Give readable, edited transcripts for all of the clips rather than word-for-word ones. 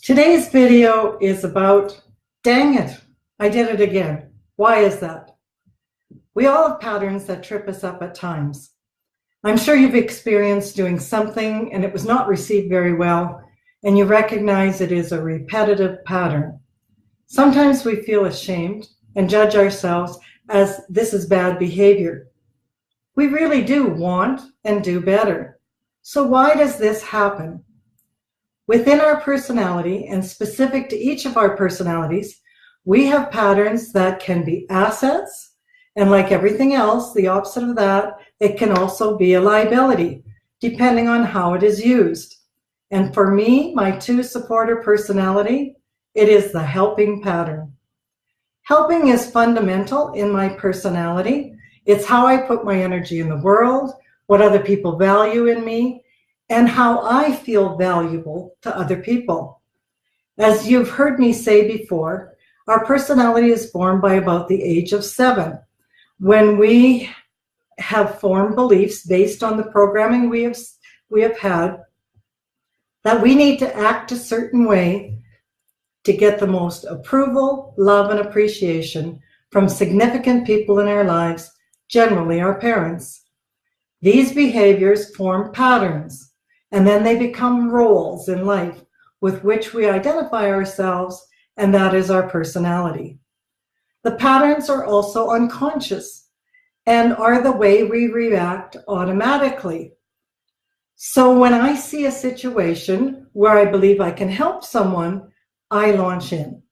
Today's video is about, dang it, I did it again. Why is that? We all have patterns that trip us up at times. I'm sure you've experienced doing something and it was not received very well, and you recognize it is a repetitive pattern. Sometimes we feel ashamed and judge ourselves as this is bad behavior. We really do want and do better. So why does this happen? Within our personality, and specific to each of our personalities, we have patterns that can be assets, and like everything else, the opposite of that, it can also be a liability, depending on how it is used. And for me, my two supporter personality, it is the helping pattern. Helping is fundamental in my personality. It's how I put my energy in the world, what other people value in me, and how I feel valuable to other people. As you've heard me say before, our personality is formed by about the age of 7, when we have formed beliefs based on the programming we have had that we need to act a certain way to get the most approval, love, and appreciation from significant people in our lives, generally our parents. These behaviors form patterns, and then they become roles in life with which we identify ourselves, and that is our personality. The patterns are also unconscious and are the way we react automatically. So when I see a situation where I believe I can help someone, I launch in.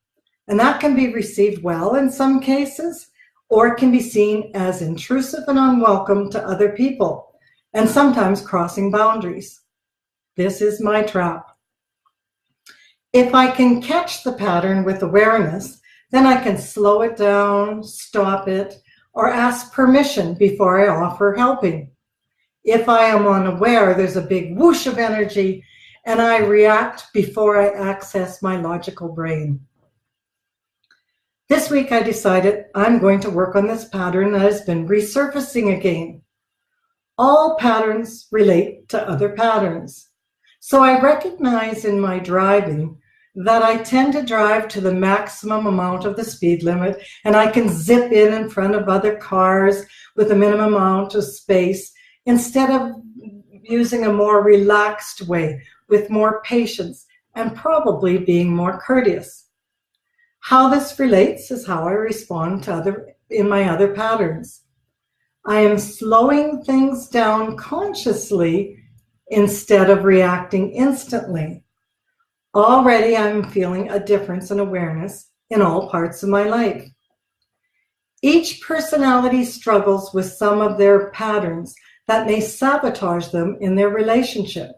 And that can be received well in some cases, or it can be seen as intrusive and unwelcome to other people, and sometimes crossing boundaries. This is my trap. If I can catch the pattern with awareness, then I can slow it down, stop it, or ask permission before I offer helping. If I am unaware, there's a big whoosh of energy, and I react before I access my logical brain. This week I decided I'm going to work on this pattern that has been resurfacing again. All patterns relate to other patterns. So I recognize in my driving that I tend to drive to the maximum amount of the speed limit, and I can zip in front of other cars with a minimum amount of space instead of using a more relaxed way with more patience and probably being more courteous. How this relates is how I respond to my other patterns. I am slowing things down consciously instead of reacting instantly. Already I'm feeling a difference in awareness in all parts of my life. Each personality struggles with some of their patterns that may sabotage them in their relationship.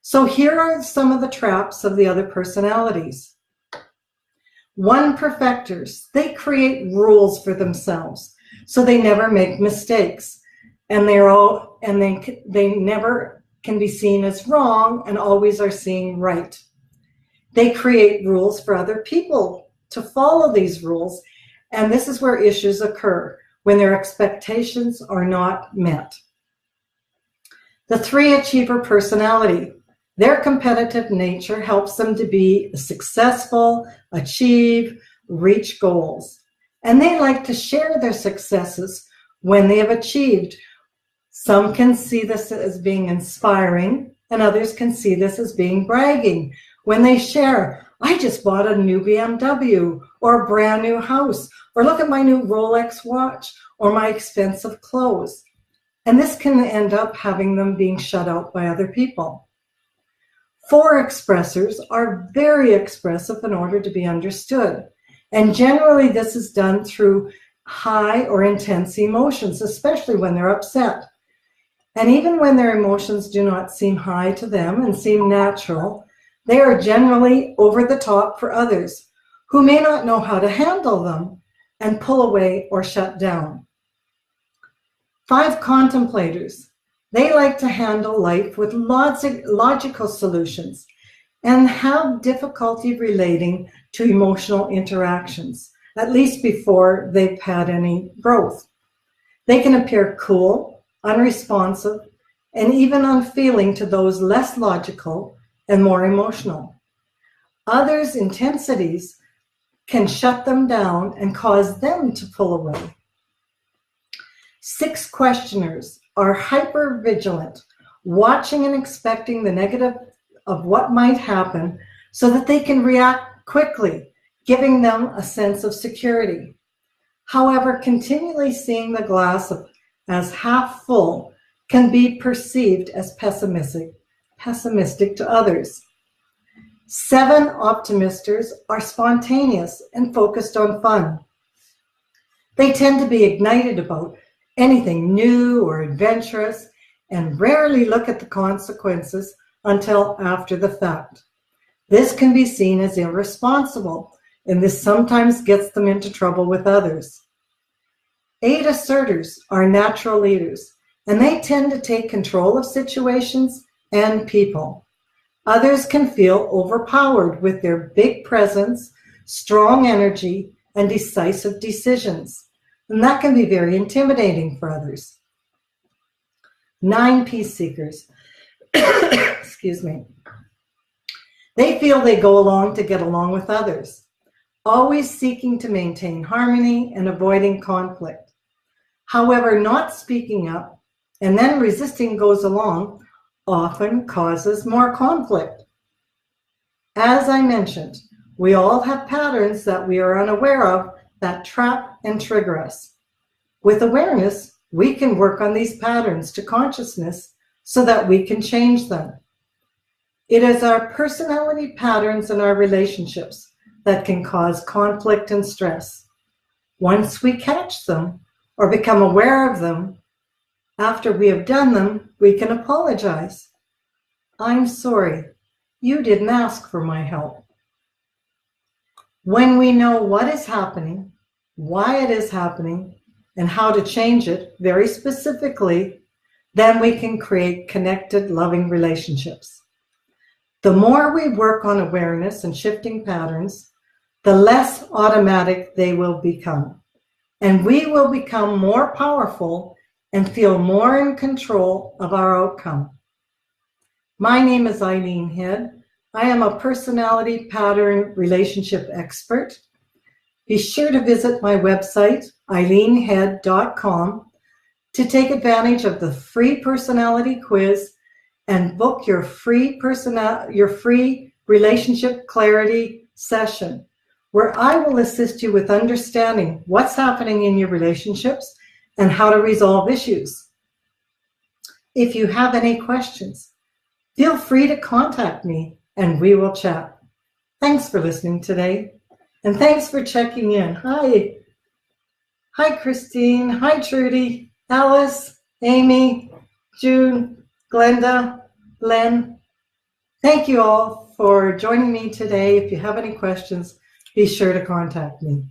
So here are some of the traps of the other personalities. 1, perfectors. They create rules for themselves, so they never make mistakes, and they never can be seen as wrong and always are seen right. They create rules for other people to follow these rules, and this is where issues occur, when their expectations are not met. The 3, achiever personality. Their competitive nature helps them to be successful, achieve, reach goals. And they like to share their successes when they have achieved. Some can see this as being inspiring, and others can see this as being bragging. When they share, I just bought a new BMW, or a brand new house, or look at my new Rolex watch, or my expensive clothes. And this can end up having them being shut out by other people. 4, expressors are very expressive in order to be understood. And generally this is done through high or intense emotions, especially when they're upset. And even when their emotions do not seem high to them and seem natural, they are generally over the top for others who may not know how to handle them and pull away or shut down. 5, contemplators. They like to handle life with logical solutions and have difficulty relating to emotional interactions, at least before they've had any growth. They can appear cool, unresponsive, and even unfeeling to those less logical and more emotional. Others' intensities can shut them down and cause them to pull away. 6 questioners are hyper-vigilant, watching and expecting the negative of what might happen so that they can react quickly, giving them a sense of security. However, continually seeing the glass as half full can be perceived as pessimistic to others. 7 optimisters are spontaneous and focused on fun. They tend to be ignited about anything new or adventurous and rarely look at the consequences until after the fact. This can be seen as irresponsible, and this sometimes gets them into trouble with others. 8 asserters are natural leaders, and they tend to take control of situations and people. Others can feel overpowered with their big presence, strong energy, and decisive decisions, and that can be very intimidating for others. 9 peace seekers, excuse me. They feel they go along to get along with others, always seeking to maintain harmony and avoiding conflict. However, not speaking up and then resisting goes along often causes more conflict. As I mentioned, we all have patterns that we are unaware of that trap and trigger us. With awareness, we can work on these patterns to consciousness so that we can change them. It is our personality patterns in our relationships that can cause conflict and stress. Once we catch them or become aware of them, after we have done them, we can apologize. I'm sorry, you didn't ask for my help. When we know what is happening, why it is happening, and how to change it very specifically, then we can create connected, loving relationships. The more we work on awareness and shifting patterns, the less automatic they will become. And we will become more powerful and feel more in control of our outcome. My name is Eileen Head. I am a personality pattern relationship expert. Be sure to visit my website, eileenhead.com, to take advantage of the free personality quiz and book your free relationship clarity session, where I will assist you with understanding what's happening in your relationships and how to resolve issues. If you have any questions, feel free to contact me and we will chat. Thanks for listening today, and thanks for checking in. Hi Christine, hi Trudy, Alice, Amy, June, Glenda, Len. Thank you all for joining me today. If you have any questions, be sure to contact me.